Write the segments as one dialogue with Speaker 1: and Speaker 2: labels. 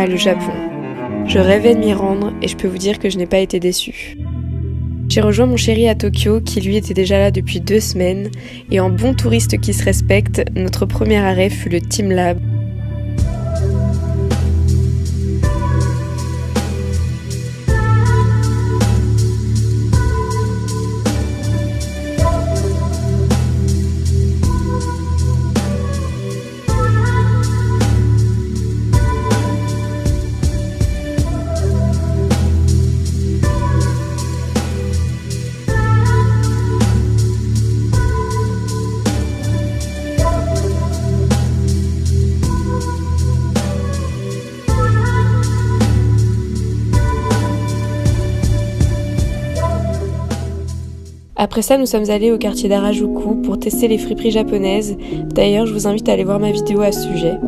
Speaker 1: le Japon. Je rêvais de m'y rendre et je peux vous dire que je n'ai pas été déçue. J'ai rejoint mon chéri à Tokyo qui lui était déjà là depuis 2 semaines et en bon touriste qui se respecte, notre premier arrêt fut le Team Lab. Après ça, nous sommes allés au quartier d'Harajuku pour tester les friperies japonaises. D'ailleurs, je vous invite à aller voir ma vidéo à ce sujet.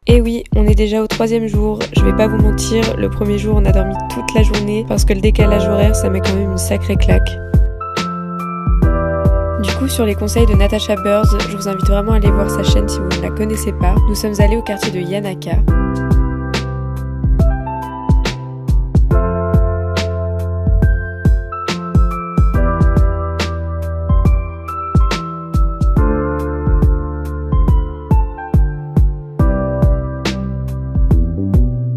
Speaker 1: Et oui, on est déjà au 3e jour, je vais pas vous mentir, le premier jour on a dormi toute la journée parce que le décalage horaire ça met quand même une sacrée claque. Du coup, sur les conseils de Natasha Birds, je vous invite vraiment à aller voir sa chaîne si vous ne la connaissez pas. Nous sommes allés au quartier de Yanaka.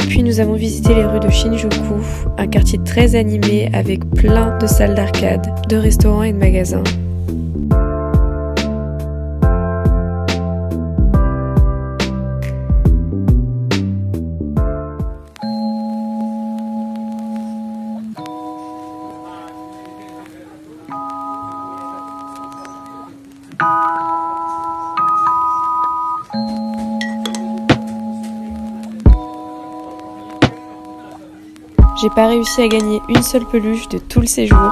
Speaker 1: Puis nous avons visité les rues de Shinjuku, un quartier très animé avec plein de salles d'arcade, de restaurants et de magasins. J'ai pas réussi à gagner une seule peluche de tout le séjour.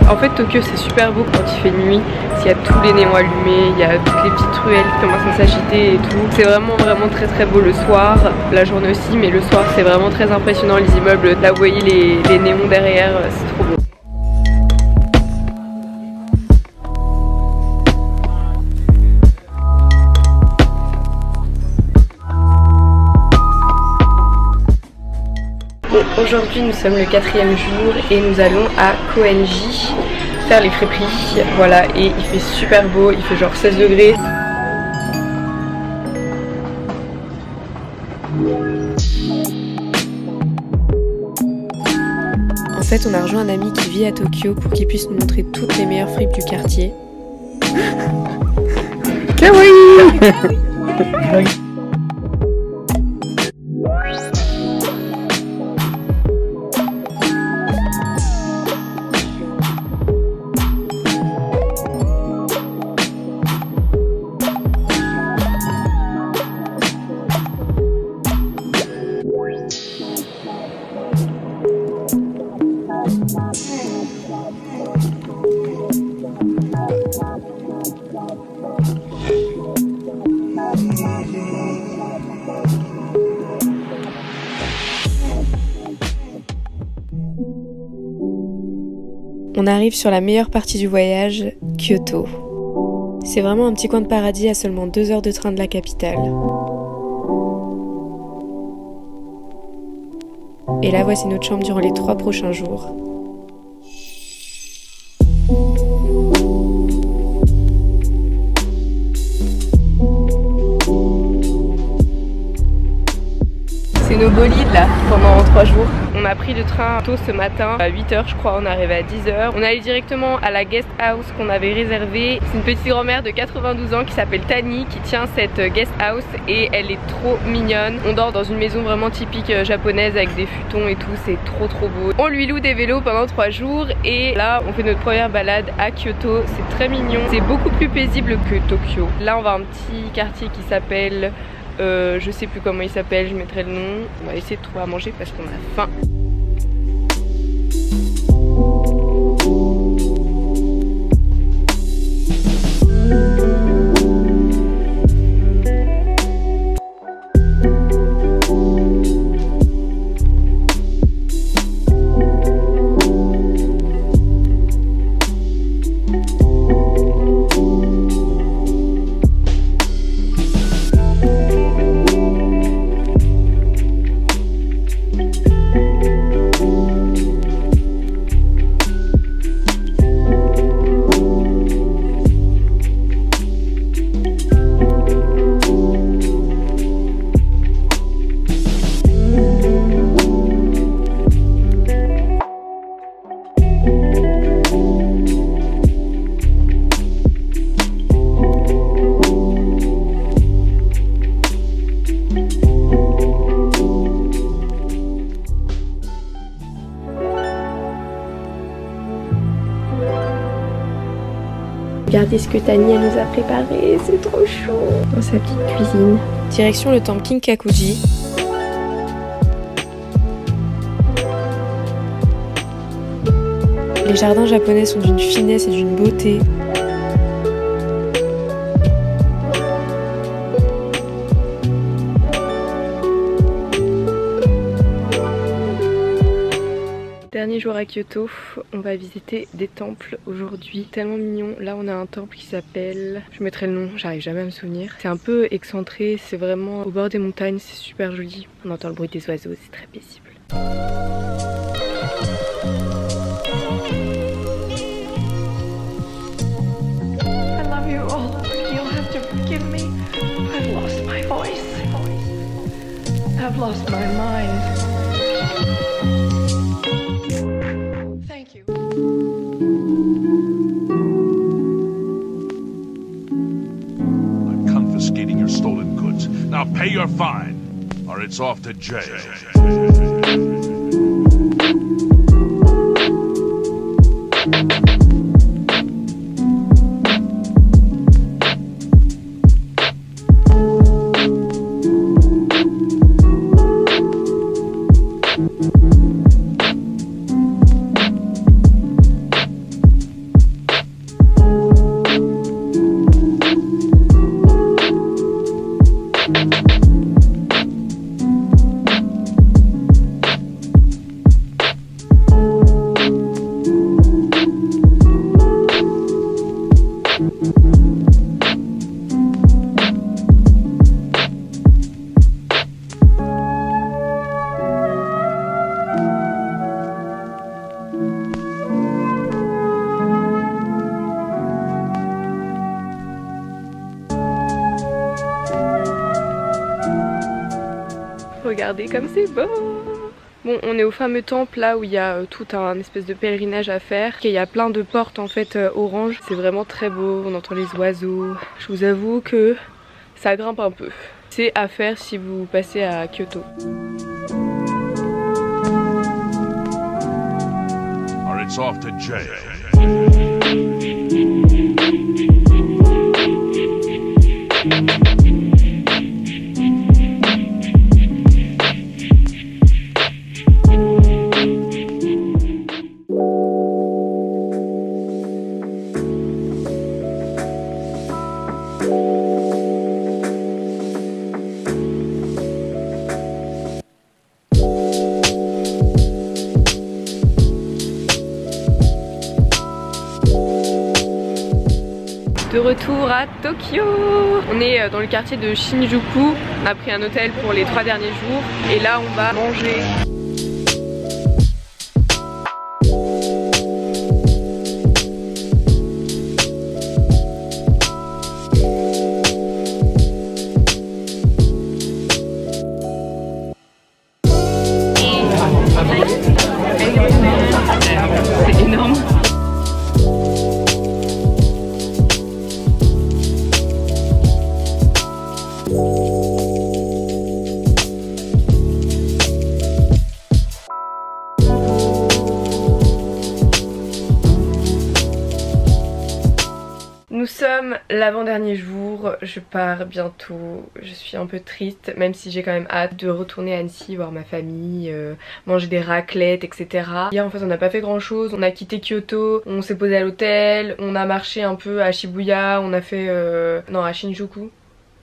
Speaker 2: En fait, Tokyo c'est super beau quand il fait nuit, il y a tous les néons allumés, il y a toutes les petites ruelles qui commencent à s'agiter et tout. C'est vraiment très très beau le soir, la journée aussi, mais le soir c'est vraiment très impressionnant, les immeubles, là vous voyez les néons derrière, c'est trop beau. Aujourd'hui nous sommes le 4e jour et nous allons à Koenji faire les friperies, voilà, et il fait super beau, il fait genre 16 degrés.
Speaker 1: En fait on a rejoint un ami qui vit à Tokyo pour qu'il puisse nous montrer toutes les meilleures fripes du quartier.
Speaker 2: Kawaii.
Speaker 1: On arrive sur la meilleure partie du voyage, Kyoto. C'est vraiment un petit coin de paradis à seulement 2 heures de train de la capitale. Et là voici notre chambre durant les 3 prochains jours.
Speaker 2: C'est nos bolides là pendant 3 jours. On a pris le train tôt ce matin à 8h je crois, on est arrivé à 10h. On est allé directement à la guest house qu'on avait réservée. C'est une petite grand-mère de 92 ans qui s'appelle Tani qui tient cette guest house et elle est trop mignonne. On dort dans une maison vraiment typique japonaise avec des futons et tout, c'est trop beau. On lui loue des vélos pendant 3 jours et là on fait notre première balade à Kyoto. C'est très mignon, c'est beaucoup plus paisible que Tokyo. Là on va à un petit quartier qui s'appelle... je sais plus comment il s'appelle, je mettrai le nom. On va essayer de trouver à manger parce qu'on a faim. Regardez ce que Tani elle nous a préparé, c'est trop chaud. Dans sa petite cuisine.
Speaker 1: Direction le temple Kinkakuji. Les jardins japonais sont d'une finesse et d'une beauté.
Speaker 2: Dernier jour à Kyoto, on va visiter des temples aujourd'hui, tellement mignon. Là on a un temple qui s'appelle, je mettrai le nom, j'arrive jamais à me souvenir. C'est un peu excentré, c'est vraiment au bord des montagnes, c'est super joli. On entend le bruit des oiseaux, c'est très paisible. I love you all. You'll have to forgive me. I've lost my voice. I've lost my mind.
Speaker 3: Now pay your fine, or it's off to jail.
Speaker 2: Regardez comme c'est beau. Bon, on est au fameux temple là où il y a tout un espèce de pèlerinage à faire. Il y a plein de portes en fait orange. C'est vraiment très beau, on entend les oiseaux. Je vous avoue que ça grimpe un peu. C'est à faire si vous passez à Kyoto.
Speaker 3: Or it's off to jail.
Speaker 2: De retour à Tokyo. On est dans le quartier de Shinjuku. On a pris un hôtel pour les 3 derniers jours et là on va manger. Nous sommes l'avant-dernier jour, je pars bientôt, je suis un peu triste même si j'ai quand même hâte de retourner à Annecy, voir ma famille, manger des raclettes etc. Hier en fait on n'a pas fait grand chose, on a quitté Kyoto, on s'est posé à l'hôtel, on a marché un peu à Shibuya, on a fait... non à Shinjuku.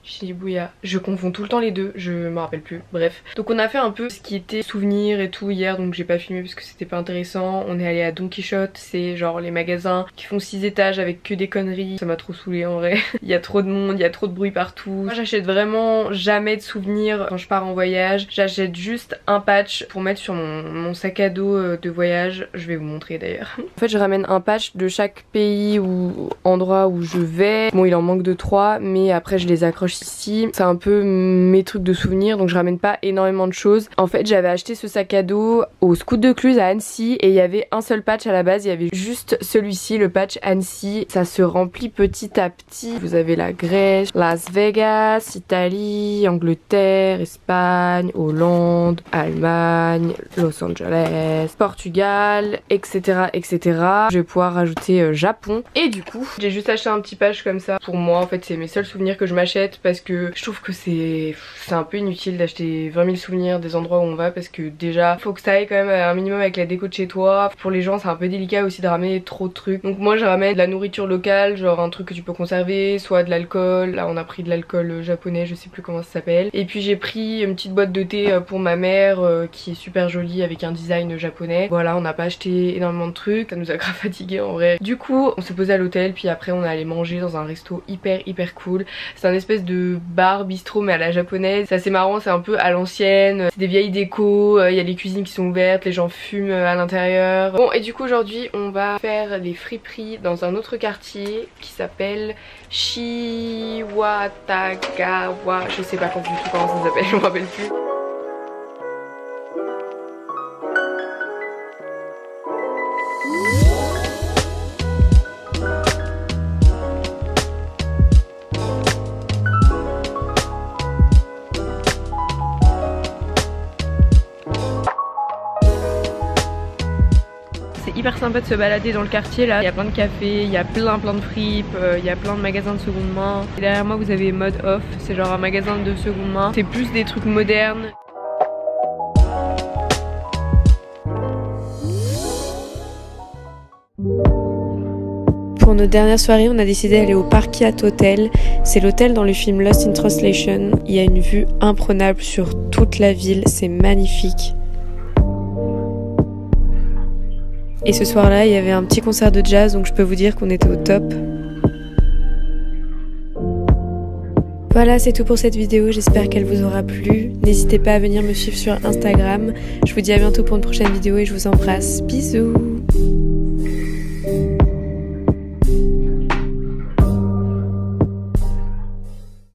Speaker 2: Shibuya, je confonds tout le temps les deux, je me rappelle plus, bref. Donc on a fait un peu ce qui était souvenirs et tout hier, donc j'ai pas filmé parce que c'était pas intéressant. On est allé à Don Quichotte, c'est genre les magasins qui font 6 étages avec que des conneries. Ça m'a trop saoulé en vrai. Il y a trop de monde, il y a trop de bruit partout. Moi j'achète vraiment jamais de souvenirs quand je pars en voyage. J'achète juste un patch pour mettre sur mon sac à dos de voyage. Je vais vous montrer d'ailleurs. En fait je ramène un patch de chaque pays ou endroit où je vais. Bon il en manque de 3 mais après je les accroche ici. C'est un peu mes trucs de souvenirs donc je ramène pas énormément de choses. En fait j'avais acheté ce sac à dos au Scout de Cluse à Annecy et il y avait un seul patch à la base, il y avait juste celui-ci, le patch Annecy. Ça se remplit petit à petit. Vous avez la Grèce, Las Vegas, Italie, Angleterre, Espagne, Hollande, Allemagne, Los Angeles, Portugal, etc. etc. Je vais pouvoir rajouter Japon. Et du coup j'ai juste acheté un petit patch comme ça pour moi. En fait c'est mes seuls souvenirs que je m'achète parce que je trouve que c'est un peu inutile d'acheter 20 000 souvenirs des endroits où on va parce que déjà faut que ça aille quand même un minimum avec la déco de chez toi. Pour les gens c'est un peu délicat aussi de ramener trop de trucs. Donc moi je ramène de la nourriture locale, genre un truc que tu peux conserver, soit de l'alcool. Là on a pris de l'alcool japonais, je sais plus comment ça s'appelle. Et puis j'ai pris une petite boîte de thé pour ma mère qui est super jolie avec un design japonais. Voilà, on n'a pas acheté énormément de trucs, ça nous a grave fatigué en vrai. Du coup on s'est posé à l'hôtel puis après on est allé manger dans un resto hyper cool. C'est un espèce de bar bistrot mais à la japonaise. C'est assez marrant, c'est un peu à l'ancienne, c'est des vieilles décos, il y a les cuisines qui sont ouvertes, les gens fument à l'intérieur. Bon et du coup aujourd'hui on va faire les friperies dans un autre quartier qui s'appelle Shiwatagawa, je sais pas du tout comment ça s'appelle, je me rappelle plus. Hyper sympa de se balader dans le quartier là, il y a plein de cafés, il y a plein de fripes, il y a plein de magasins de seconde main. Et derrière moi vous avez Mode Off, c'est genre un magasin de seconde main, c'est plus des trucs modernes.
Speaker 1: Pour nos dernières soirées, on a décidé d'aller au Park-Hyatt Hotel. C'est l'hôtel dans le film Lost in Translation. Il y a une vue imprenable sur toute la ville, c'est magnifique. Et ce soir-là, il y avait un petit concert de jazz, donc je peux vous dire qu'on était au top. Voilà, c'est tout pour cette vidéo, j'espère qu'elle vous aura plu. N'hésitez pas à venir me suivre sur Instagram. Je vous dis à bientôt pour une prochaine vidéo et je vous embrasse. Bisous!